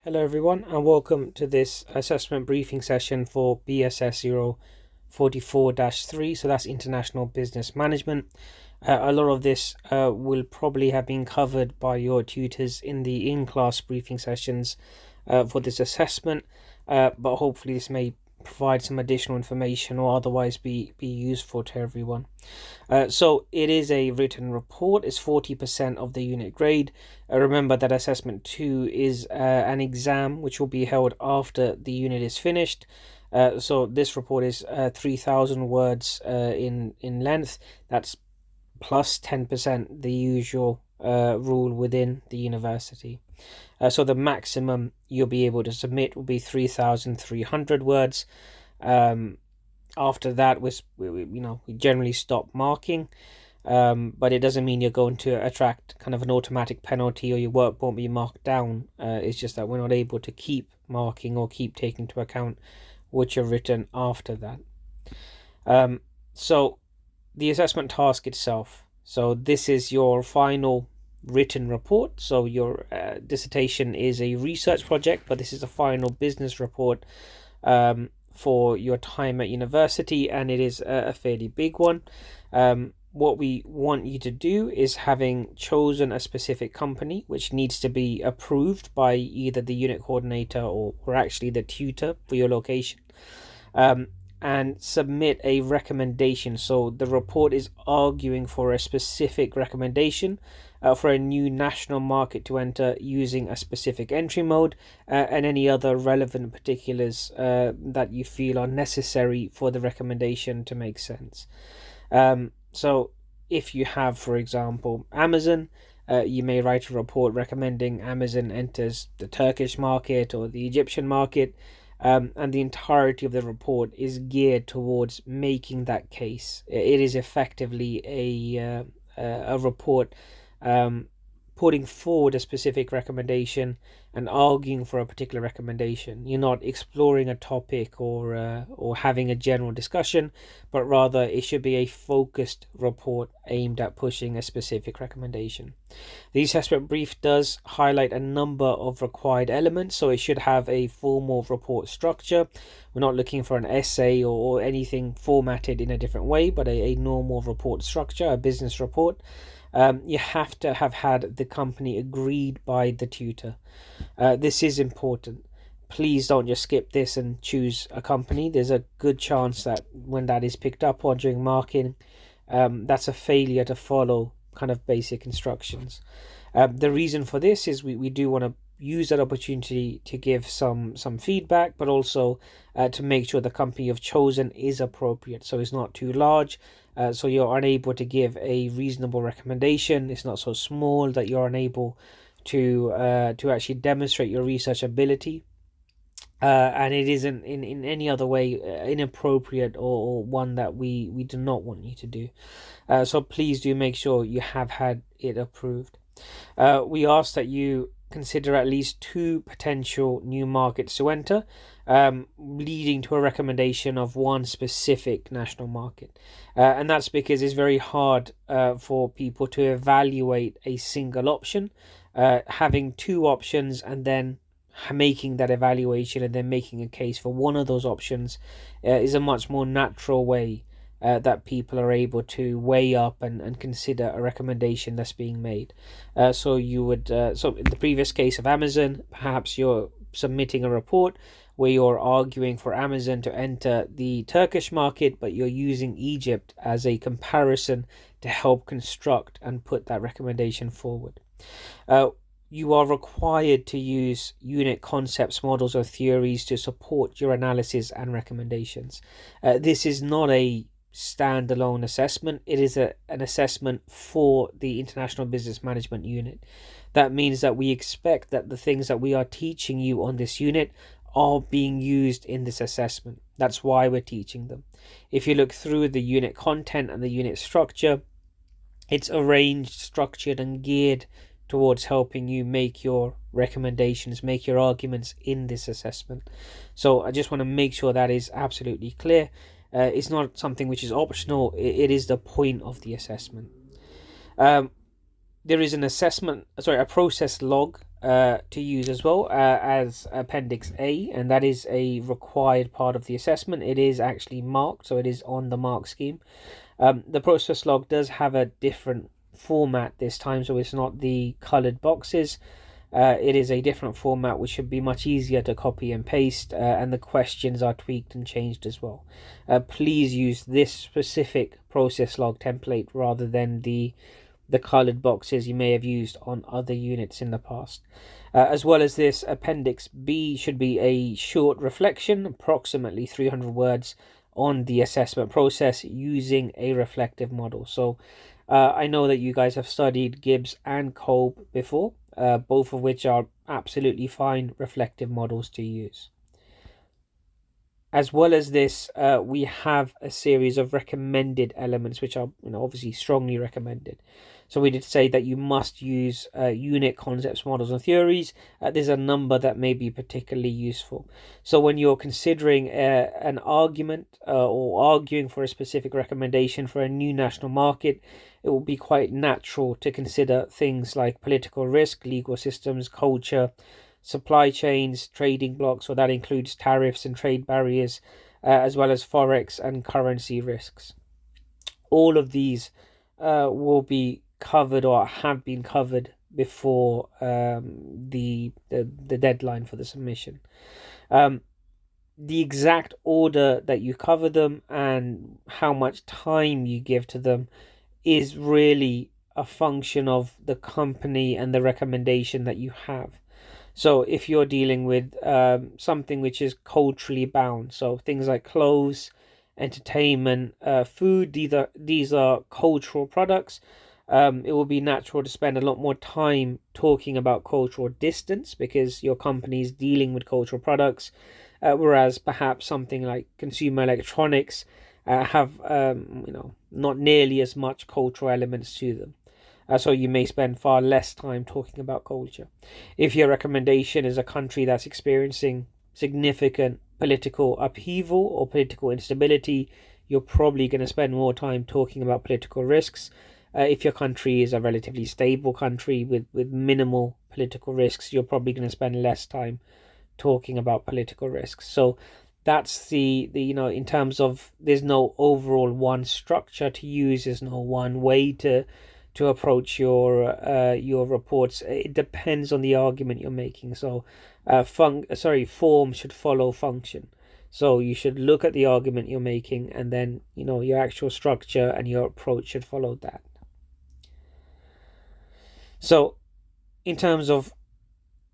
Hello everyone and welcome to this assessment briefing session for BSS044-3, so that's International Business Management. A lot of this will probably have been covered by your tutors in the in-class briefing sessions for this assessment, but hopefully this may provide some additional information or otherwise be useful to everyone. So it is a written report. It's 40% of the unit grade. Remember that assessment 2 is an exam which will be held after the unit is finished. So this report is 3,000 words in length. That's plus 10% the usual rule within the university. So the maximum you'll be able to submit will be 3,300 words. After that, we generally stop marking, but it doesn't mean you're going to attract kind of an automatic penalty or your work won't be marked down. It's just that we're not able to keep marking or keep taking into account what you've written after that. So the assessment task itself. So this is your final written report. So your dissertation is a research project, but this is a final business report for your time at university, and it is a fairly big one. What we want you to do is, having chosen a specific company which needs to be approved by either the unit coordinator or actually the tutor for your location, and submit a recommendation. So the report is arguing for a specific recommendation for a new national market to enter using a specific entry mode, and any other relevant particulars that you feel are necessary for the recommendation to make sense. So if you have, for example, Amazon, you may write a report recommending Amazon enters the Turkish market or the Egyptian market, and the entirety of the report is geared towards making that case. It is effectively a report putting forward a specific recommendation and arguing for a particular recommendation. You're not exploring a topic or having a general discussion, but rather it should be a focused report aimed at pushing a specific recommendation. The assessment brief does highlight a number of required elements, so it should have a formal report structure. We're not looking for an essay or anything formatted in a different way, but a normal report structure, a business report. You have to have had the company agreed by the tutor. This is important. Please don't just skip this and choose a company. There's a good chance that when that is picked up on during marking, that's a failure to follow kind of basic instructions. The reason for this is we do want to use that opportunity to give some feedback, but also to make sure the company you've chosen is appropriate, so it's not too large, so you're unable to give a reasonable recommendation. It's not so small that you're unable to actually demonstrate your research ability, and it isn't in any other way inappropriate or one that we do not want you to do. So please do make sure you have had it approved. We ask that you consider at least 2 potential new markets to enter, leading to a recommendation of one specific national market. And that's because it's very hard for people to evaluate a single option. Having 2 options and then making that evaluation and then making a case for one of those options is a much more natural way that people are able to weigh up and consider a recommendation that's being made. So you would, so in the previous case of Amazon, perhaps you're submitting a report where you're arguing for Amazon to enter the Turkish market, but you're using Egypt as a comparison to help construct and put that recommendation forward. You are required to use unit concepts, models, or theories to support your analysis and recommendations. This is not a standalone assessment. It is an assessment for the International Business Management unit. That means that we expect that the things that we are teaching you on this unit are being used in this assessment. That's why we're teaching them. If you look through the unit content and the unit structure, it's arranged, structured, and geared towards helping you make your recommendations, make your arguments in this assessment. So I just want to make sure that is absolutely clear. It's not something which is optional. It is the point of the assessment. There is a process log to use as well as Appendix A, and that is a required part of the assessment. It is actually marked, so it is on the mark scheme. The process log does have a different format this time, so it's not the colored boxes. It is a different format which should be much easier to copy and paste, and the questions are tweaked and changed as well. Please use this specific process log template rather than the colored boxes you may have used on other units in the past. As well as this, Appendix B should be a short reflection, approximately 300 words, on the assessment process using a reflective model. So I know that you guys have studied Gibbs and Kolb before, both of which are absolutely fine reflective models to use. As well as this, we have a series of recommended elements which are obviously strongly recommended. So we did say that you must use unit concepts, models, and theories. There's a number that may be particularly useful. So when you're considering an argument or arguing for a specific recommendation for a new national market, it will be quite natural to consider things like political risk, legal systems, culture, supply chains, trading blocks, so that includes tariffs and trade barriers, as well as forex and currency risks. All of these will be covered or have been covered before the deadline for the submission. The exact order that you cover them and how much time you give to them is really a function of the company and the recommendation that you have. So if you're dealing with something which is culturally bound, so things like clothes, entertainment, food, these are cultural products. It will be natural to spend a lot more time talking about cultural distance because your company is dealing with cultural products, whereas perhaps something like consumer electronics have not nearly as much cultural elements to them. So you may spend far less time talking about culture. If your recommendation is a country that's experiencing significant political upheaval or political instability, you're probably going to spend more time talking about political risks. If your country is a relatively stable country with minimal political risks, you're probably going to spend less time talking about political risks. So that's the in terms of, there's no overall one structure to use, there's no one way to approach your reports. It depends on the argument you're making. So form should follow function. So you should look at the argument you're making, and then your actual structure and your approach should follow that. So in terms of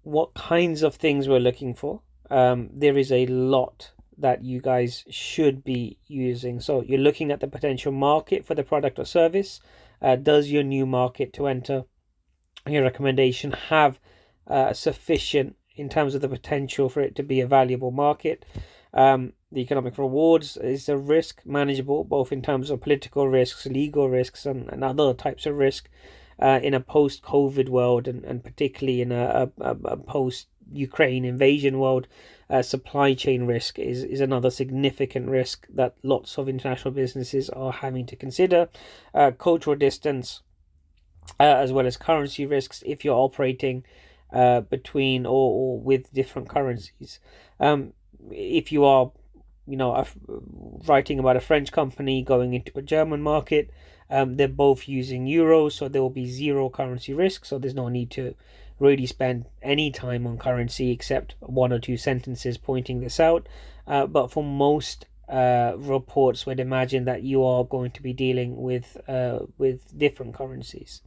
what kinds of things we're looking for, there is a lot that you guys should be using. So you're looking at the potential market for the product or service. Does your new market to enter, your recommendation, have sufficient in terms of the potential for it to be a valuable market? The economic rewards, is the risk manageable, both in terms of political risks, legal risks, and other types of risk in a post-COVID world, and particularly in a post-Ukraine invasion world. Supply chain risk is another significant risk that lots of international businesses are having to consider. Cultural distance, as well as currency risks if you're operating between or with different currencies. If you are writing about a French company going into a German market, they're both using euros, so there will be zero currency risk, so there's no need to really spend any time on currency except one or two sentences pointing this out. But for most reports, we'd imagine that you are going to be dealing with different currencies.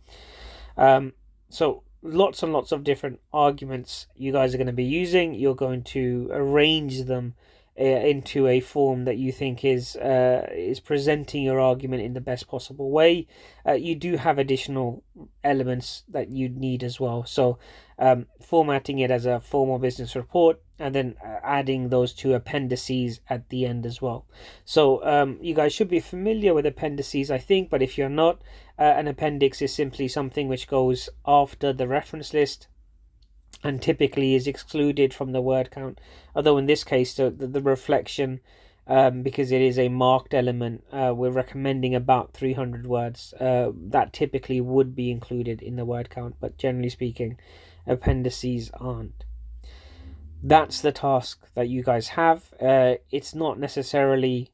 So lots and lots of different arguments you guys are going to be using. You're going to arrange them into a form that you think is presenting your argument in the best possible way. You do have additional elements that you need as well. So formatting it as a formal business report, and then adding those two appendices at the end as well. So you guys should be familiar with appendices, I think, but if you're not, an appendix is simply something which goes after the reference list and typically is excluded from the word count. Although in this case, the reflection, because it is a marked element, we're recommending about 300 words. That typically would be included in the word count, but generally speaking, appendices aren't. That's the task that you guys have. It's not necessarily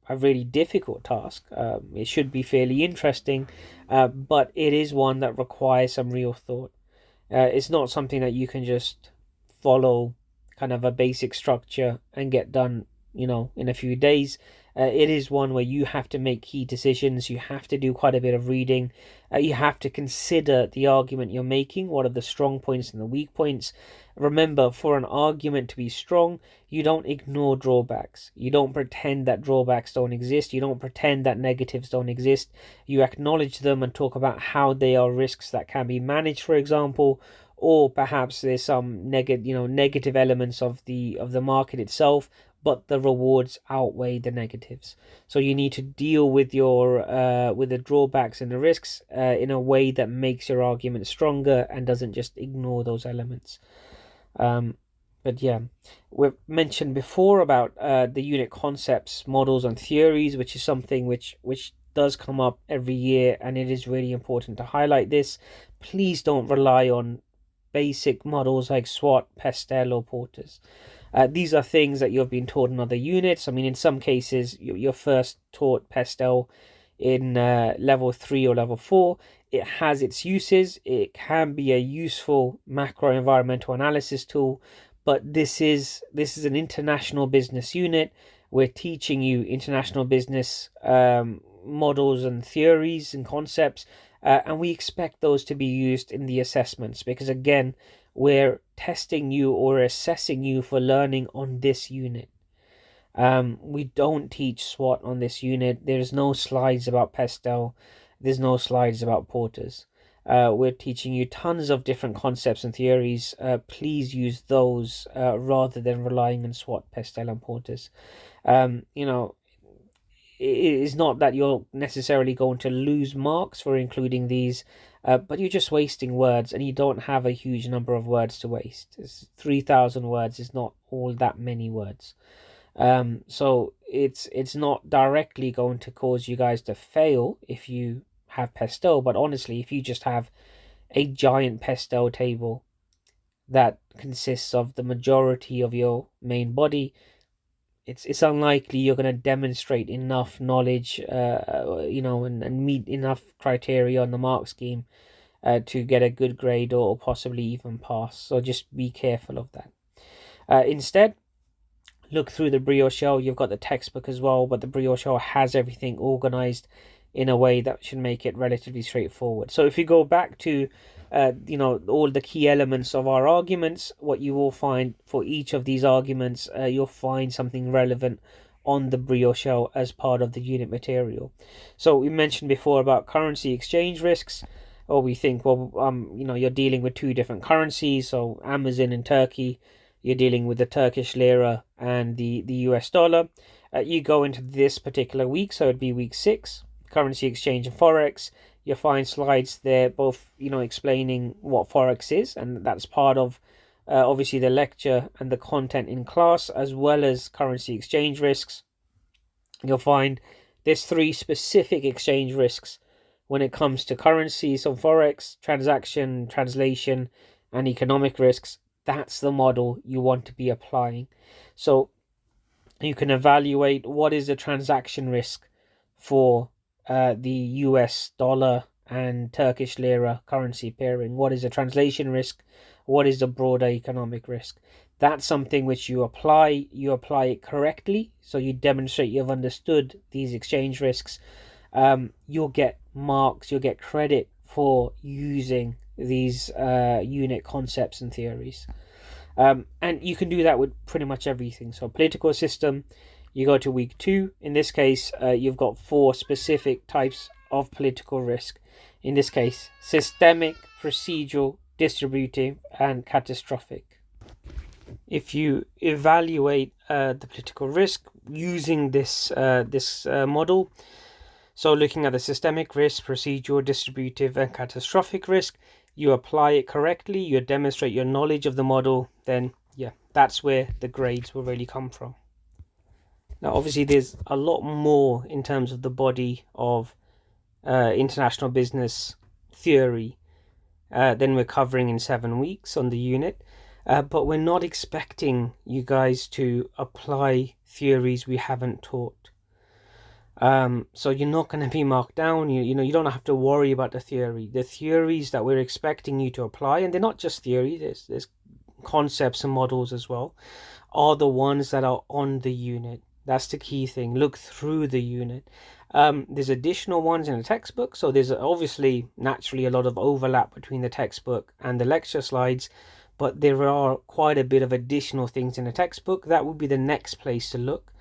a really difficult task. It should be fairly interesting, but it is one that requires some real thought. It's not something that you can just follow kind of a basic structure and get done, in a few days. It is one where you have to make key decisions. You have to do quite a bit of reading. You have to consider the argument you're making. What are the strong points and the weak points? Remember, for an argument to be strong, you don't ignore drawbacks. You don't pretend that drawbacks don't exist. You don't pretend that negatives don't exist. You acknowledge them and talk about how they are risks that can be managed, for example, or perhaps there's some negative elements of the market itself, but the rewards outweigh the negatives. So you need to deal with with the drawbacks and the risks in a way that makes your argument stronger and doesn't just ignore those elements. But yeah, we've mentioned before about the unit concepts, models, and theories, which is something which does come up every year, and it is really important to highlight this. Please don't rely on basic models like SWOT, Pestel, or Porter's. These are things that you've been taught in other units. I mean, in some cases, you're first taught Pestel in level 3 or level 4. It has its uses. It can be a useful macro environmental analysis tool, but this is an international business unit. We're teaching you international business models and theories and concepts, and we expect those to be used in the assessments because, again, we're testing you or assessing you for learning on this unit. We don't teach SWOT on this unit. There's no slides about Pestel. There's no slides about Porter's. We're teaching you tons of different concepts and theories. Please use those rather than relying on SWOT, Pestel, and Porter's. It is not that you're necessarily going to lose marks for including these, but you're just wasting words, and you don't have a huge number of words to waste. 3,000 words is not all that many words. So it's not directly going to cause you guys to fail if you have Pestel, but honestly, if you just have a giant Pestel table that consists of the majority of your main body, it's unlikely you're going to demonstrate enough knowledge, and meet enough criteria on the mark scheme to get a good grade or possibly even pass. So just be careful of that. Instead, look through the Brio Shell. You've got the textbook as well, but the Brio Shell has everything organized in a way that should make it relatively straightforward. So if you go back to all the key elements of our arguments, what you will find for each of these arguments, you'll find something relevant on the Brio Shell as part of the unit material. So we mentioned before about currency exchange risks, or we think, you're dealing with two different currencies, so Amazon and Turkey, you're dealing with the Turkish lira and the US dollar. You go into this particular week, so it'd be week 6, currency exchange and forex. You'll find slides there, both explaining what forex is, and that's part of obviously the lecture and the content in class, as well as currency exchange risks. You'll find there's 3 specific exchange risks when it comes to currency, so forex, transaction, translation, and economic risks. That's the model you want to be applying. So you can evaluate what is the transaction risk for the US dollar and Turkish lira currency pairing. What is the translation risk? What is the broader economic risk? That's something which you apply it correctly, so you demonstrate you've understood these exchange risks. You'll get marks, you'll get credit for using these unit concepts and theories. And you can do that with pretty much everything. So political system, you go to week 2. In this case, you've got 4 specific types of political risk. In this case, systemic, procedural, distributive, and catastrophic. If you evaluate the political risk using this model, so looking at the systemic risk, procedural, distributive, and catastrophic risk, you apply it correctly, you demonstrate your knowledge of the model, then yeah, that's where the grades will really come from. Now, obviously, there's a lot more in terms of the body of international business theory than we're covering in 7 weeks on the unit. But we're not expecting you guys to apply theories we haven't taught. So you're not going to be marked down. You don't have to worry about the theory. The theories that we're expecting you to apply, and they're not just theory, there's concepts and models as well, are the ones that are on the unit. That's the key thing. Look through the unit. There's additional ones in the textbook, so there's obviously naturally a lot of overlap between the textbook and the lecture slides, but there are quite a bit of additional things in the textbook. That would be the next place to look.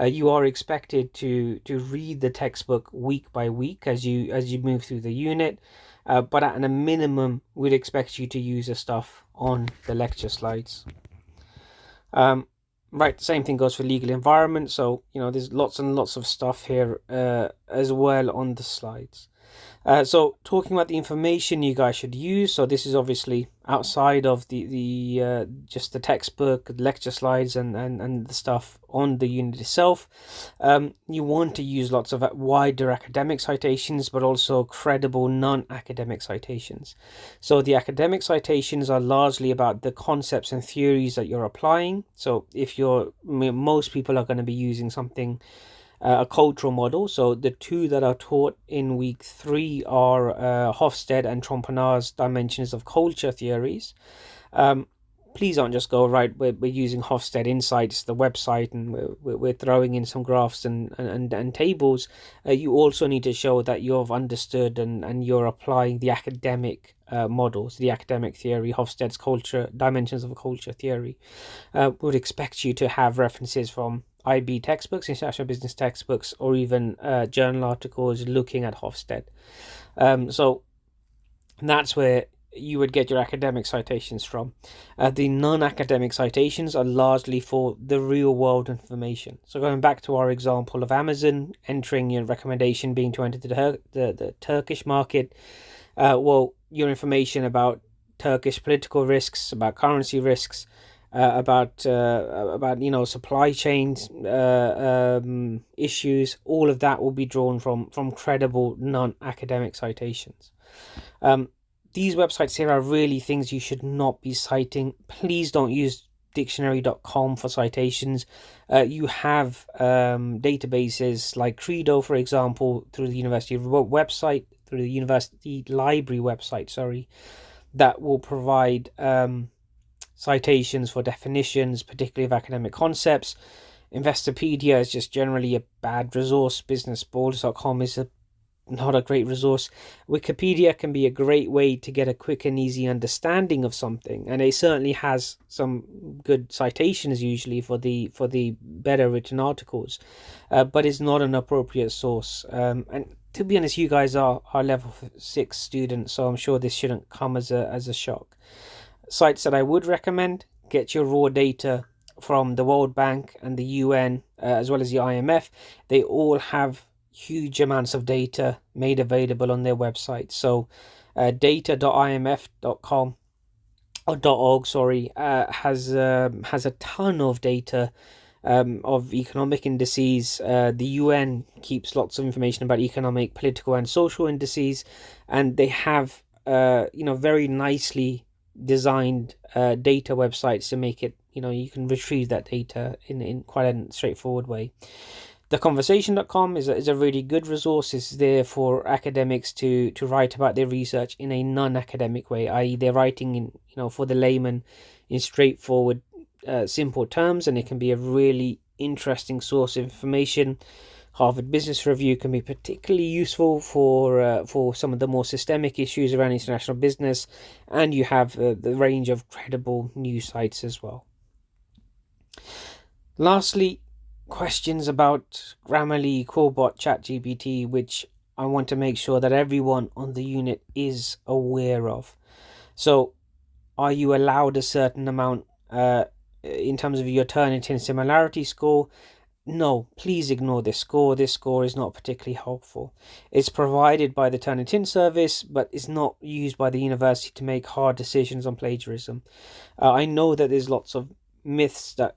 You are expected to read the textbook week by week as you move through the unit, but at a minimum, we'd expect you to use the stuff on the lecture slides. Right, the same thing goes for legal environment. So there's lots and lots of stuff here as well on the slides. So talking about the information you guys should use, so this is obviously outside of the just the textbook, lecture slides, and the stuff on the unit itself. You want to use lots of wider academic citations, but also credible non-academic citations. So the academic citations are largely about the concepts and theories that you're applying. So if most people are going to be using something, a cultural model. So the two that are taught in week 3 are Hofstede and Trompenaar's dimensions of culture theories. Please don't just go, right, we're using Hofstede Insights, the website, and we're throwing in some graphs and tables. You also need to show that you've understood and you're applying the academic models, the academic theory, Hofstede's culture, dimensions of culture theory. Would expect you to have references from IB textbooks, international business textbooks, or even journal articles looking at Hofstede. So that's where you would get your academic citations from. The non-academic citations are largely for the real-world information. So going back to our example of Amazon entering your recommendation being to enter the Turkish market, well, your information about Turkish political risks, about currency risks, about supply chains issues, all of that will be drawn from credible non-academic citations. These websites here are really things you should not be citing. Please don't use dictionary.com for citations. You have databases like Credo, for example, through the university website, through the university library website, that will provide citations for definitions, particularly of academic concepts. Investopedia is just generally a bad resource. Businessballs.com is not a great resource. Wikipedia can be a great way to get a quick and easy understanding of something, and it certainly has some good citations usually for the better written articles, but it's not an appropriate source. And to be honest, you guys are level 6 students, so I'm sure this shouldn't come as a shock. Sites that I would recommend: get your raw data from the World Bank and the UN, as well as the IMF. They all have huge amounts of data made available on their website. So data.imf.com or .org, has a ton of data of economic indices. The UN keeps lots of information about economic, political, and social indices, and they have very nicely designed data websites to make it, you can retrieve that data in quite a straightforward way. Theconversation.com is a really good resource. It's there for academics to write about their research in a non-academic way, i.e. they're writing in, for the layman in straightforward, simple terms, and it can be a really interesting source of information. Harvard Business Review can be particularly useful for some of the more systemic issues around international business, and you have the range of credible news sites as well. Lastly, questions about Grammarly, Quillbot, ChatGPT, which I want to make sure that everyone on the unit is aware of. So, are you allowed a certain amount in terms of your Turnitin similarity score? No, please ignore this score. This score is not particularly helpful. It's provided by the Turnitin service, but it's not used by the university to make hard decisions on plagiarism. I know that there's lots of myths that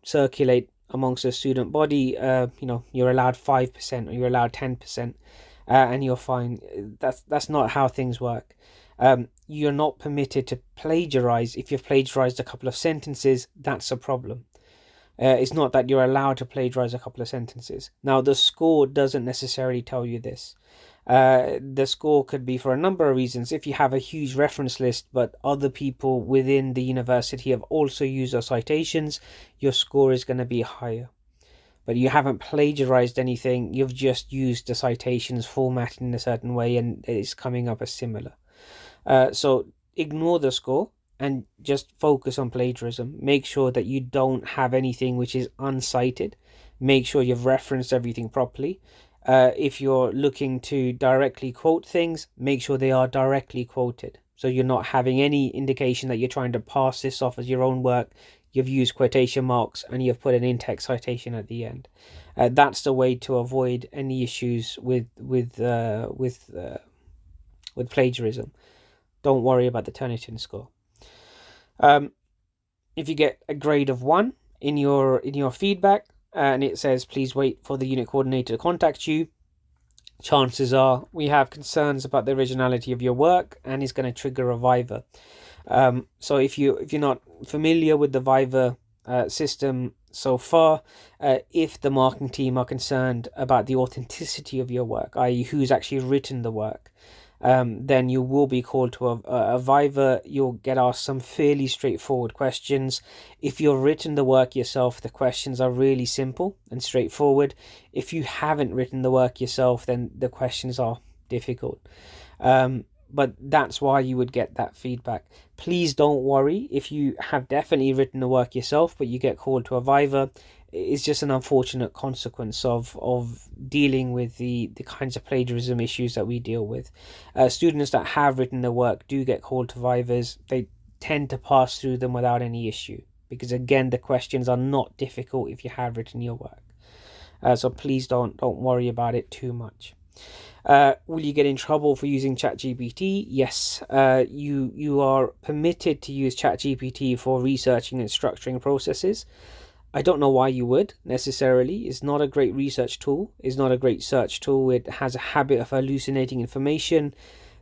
circulate amongst the student body. You're allowed 5% or you're allowed 10%, and you're fine. That's not how things work. you're not permitted to plagiarize. If you've plagiarized a couple of sentences, that's a problem. It's not that you're allowed to plagiarize a couple of sentences. Now, the score doesn't necessarily tell you this. The score could be for a number of reasons. If you have a huge reference list, but other people within the university have also used those citations, your score is going to be higher. But you haven't plagiarized anything, you've just used the citations formatted in a certain way and it's coming up as similar. So ignore the score and just focus on plagiarism. Make sure that you don't have anything which is uncited. Make sure you've referenced everything properly. If you're looking to directly quote things, make sure they are directly quoted. So you're not having any indication that you're trying to pass this off as your own work. You've used quotation marks and you've put an in-text citation at the end. That's the way to avoid any issues with plagiarism. Don't worry about the Turnitin score. If you get a grade of 1 in your feedback and it says please wait for the unit coordinator to contact you, chances are we have concerns about the originality of your work and it's going to trigger a Viva. So if you're not familiar with the Viva system so far, if the marketing team are concerned about the authenticity of your work, i.e. who's actually written the work, then you will be called to a Viva. You'll get asked some fairly straightforward questions. If you've written the work yourself, the questions are really simple and straightforward. If you haven't written the work yourself, then the questions are difficult. But that's why you would get that feedback. Please don't worry if you have definitely written the work yourself, but you get called to a Viva. It's just an unfortunate consequence of dealing with the kinds of plagiarism issues that we deal with. Students that have written the work do get called to Vivas. They tend to pass through them without any issue, because again, the questions are not difficult if you have written your work. So please don't worry about it too much. Will you get in trouble for using ChatGPT? Yes, you are permitted to use ChatGPT for researching and structuring processes. I don't know why you would necessarily. It's not a great research tool. It's not a great search tool. It has a habit of hallucinating information.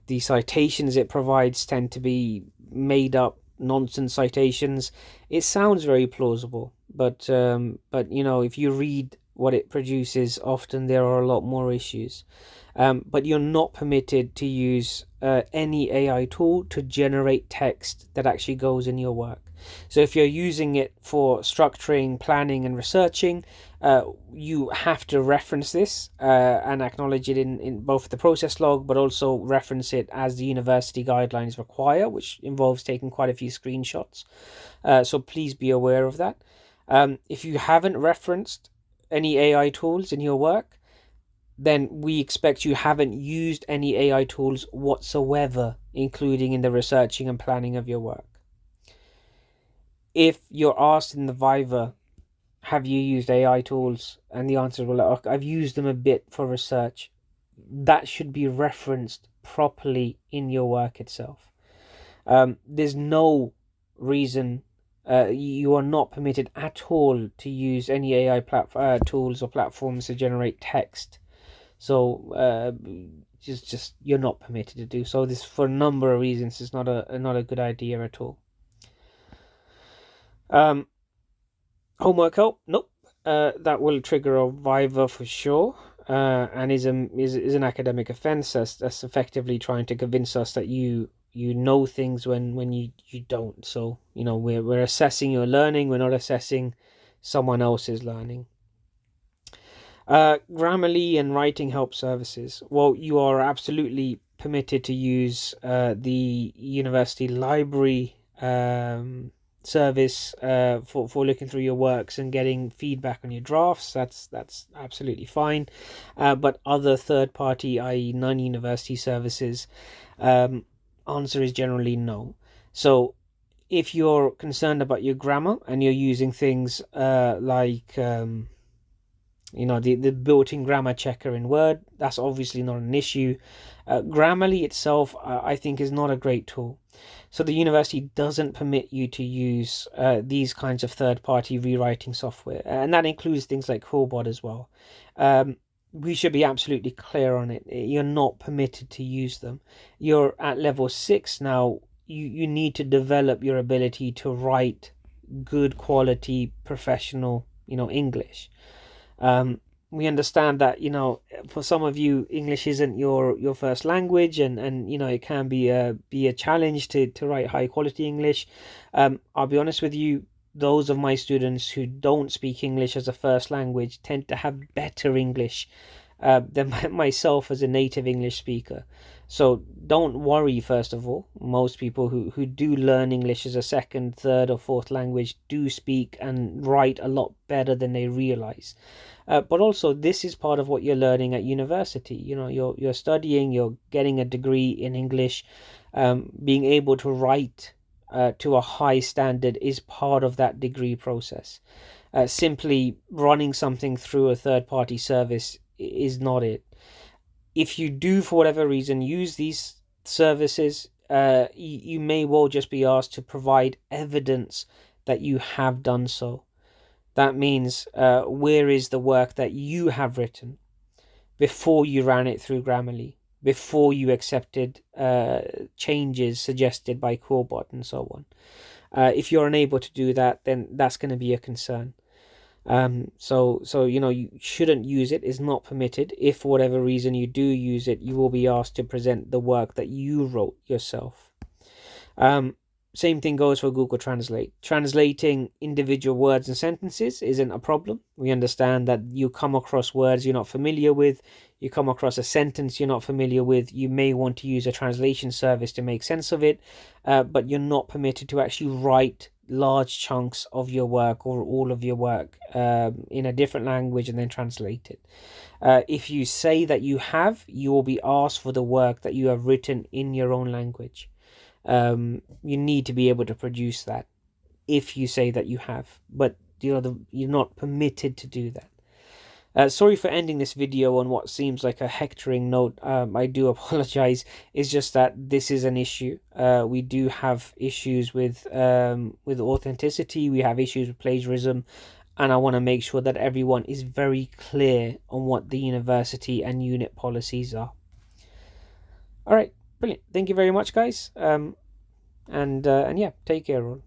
The citations it provides tend to be made up nonsense citations. It sounds very plausible, but you know, if you read what it produces, often there are a lot more issues. But you're not permitted to use any AI tool to generate text that actually goes in your work. So if you're using it for structuring, planning and researching, you have to reference this and acknowledge it in both the process log, but also reference it as the university guidelines require, which involves taking quite a few screenshots. So please be aware of that. If you haven't referenced any AI tools in your work, then we expect you haven't used any AI tools whatsoever, including in the researching and planning of your work. If you're asked in the Viva, have you used AI tools? And the answer will, well, I've used them a bit for research. That should be referenced properly in your work itself. There's no reason you are not permitted at all to use any AI tools or platforms to generate text. So just you're not permitted to do so. This, for a number of reasons, is not a good idea at all. Homework help? Nope. That will trigger a Viva for sure, and is an academic offence. That's effectively trying to convince us that you know things when you don't. So you know, we're assessing your learning. We're not assessing someone else's learning. Grammarly and writing help services. Well, you are absolutely permitted to use the university library service for looking through your works and getting feedback on your drafts. That's absolutely fine. But other third-party, i.e. non-university services, answer is generally no. So if you're concerned about your grammar and you're using things like you know, the built-in grammar checker in Word, that's obviously not an issue. Grammarly itself, I think, is not a great tool. So the university doesn't permit you to use these kinds of third-party rewriting software, and that includes things like Quillbot as well. we should be absolutely clear on it. You're not permitted to use them. You're at level 6 now. You need to develop your ability to write good quality professional, English. We understand that, for some of you, English isn't your first language, and it can be a challenge to write high quality English. I'll be honest with you, those of my students who don't speak English as a first language tend to have better English than myself as a native English speaker. So don't worry, first of all. Most people who do learn English as a second, third, or fourth language do speak and write a lot better than they realize. But also, this is part of what you're learning at university. You're studying, you're getting a degree in English. Being able to write to a high standard is part of that degree process. Simply running something through a third party service is not it. If you do, for whatever reason, use these services, you may well just be asked to provide evidence that you have done so. That means, where is the work that you have written before you ran it through Grammarly, before you accepted changes suggested by Quillbot and so on. If you're unable to do that, then that's going to be a concern. So you shouldn't use it. It's not permitted. If for whatever reason you do use it, you will be asked to present the work that you wrote yourself. Same thing goes for Google Translate. Translating individual words and sentences isn't a problem. We understand that you come across words you're not familiar with, you come across a sentence you're not familiar with, you may want to use a translation service to make sense of it, but you're not permitted to actually write large chunks of your work or all of your work in a different language and then translate it. If you say that you have, you will be asked for the work that you have written in your own language. You need to be able to produce that if you say that you have, but you're not permitted to do that. Sorry for ending this video on what seems like a hectoring note. I do apologize. It's just that this is an issue. We do have issues with authenticity. We have issues with plagiarism, and I want to make sure that everyone is very clear on what the university and unit policies are. All right, brilliant. Thank you very much, guys. And yeah, take care all.